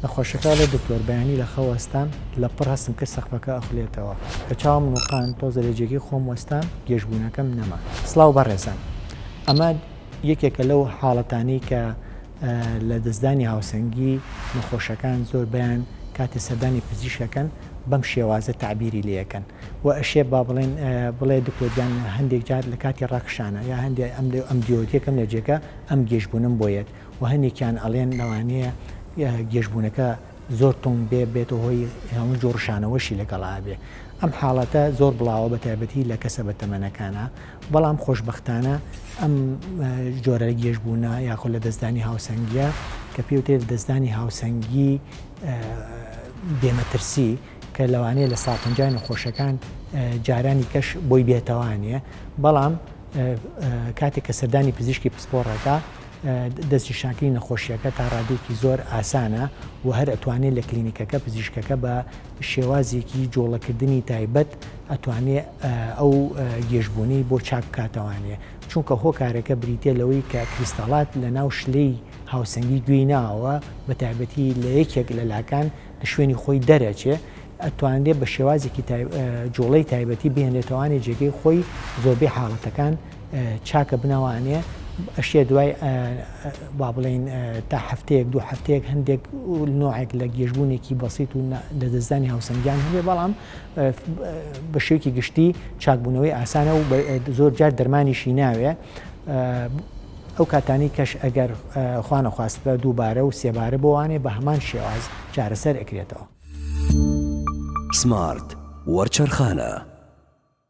نەخۆشەکە لە دکتۆر بەیانی لە خەوەستان لە پڕ هەستم کە سەقفەکە ئەخلێتەوە کە چاوم نوقان تۆزە لە جێگەی خۆم وەستان گێژبوونەکەم نەما. سڵاو بەڕێزان، ئەمە یەکێکە لەو حاڵەتانی کە لە دەستدانی هاوسەنگی نەخۆشەکان زۆر بەیان کاتی سەردانی پزیشکەکەن بەم شێوازە تعبیری لەکەن و ئەشێ با بڵێ دکتۆرجان هەندێک جار لە کاتی ڕاکشانە یا هەندێک ئەم دیۆتیەکەم لە جێگە ئەم گێژبوونم بۆیەت و هەندێکیان ئەڵێن لەوانەیە گێژبوونەکە زۆر تۆم بێتە هۆی هەموو جۆڕشانەوەشی لەگەڵا بێ. ئەم حاڵەتە زۆر بڵاوە بە تایبەتی لە کەسە بە تەمەنەکانە، بەڵام خۆشبەختانە ئەم جۆرە گێژبوونە یاخۆ لە دەستدانی هاوسەنگیە کە پێوتێ دەستدانی هاوسەنگی بێمەترسی کە لەوانەیە لە ساڵپەنجای نەخۆشەکان جارانی کەش بۆی بێتەوانێ، بەڵام کاتێک کە سەردانی پزیشکی پسپۆڕەکە دەستی شاکری نەخۆشیەکە تا ڕادێکی زۆر ئاسانە و هەر ئەتوانێت لە کلینیکەکە پزیشکەکە بە شێوازێکی جۆڵەکردنی تایبەت ئەتوانێت ئەو گێژبوونی بۆ چاک کاتەوانێ، چونکە هۆکارەکە بریتێ لەوەی کە کریستاڵات لە ناو شلەی هاوسەنگی گوێی ناوە بە تایبەتی لە یەکێک لە لاکان لە شوێنی خۆی دەرەچێ ئەتوانێت بە شێوازێکی جۆڵەی تایبەتی بهێنێتەوانێ جێگەی خۆی زۆربەی حاڵەتەکان چاکە بنەوانێ. ئەشێ دوای با بڵێن تا هەفتەیەک دوو هەفتەیەک هەندێک نوعێک لە گێژبوونێکی بەسیط و لە دەستدانی هاوسەنگیان هەبێ، بەڵام بە شێوکی گشتی چاکبوونەوەی ئاسانە و زۆر جار دەرمانیشی ناوێ. ئەو کاتانی کەش ئەگەر خوا نەخواستە دووبارە و سێبارە بۆوانێ بە هەمان شێواز چارەسەر ئەکرێتەوە. سمارت وەرچەرخانە.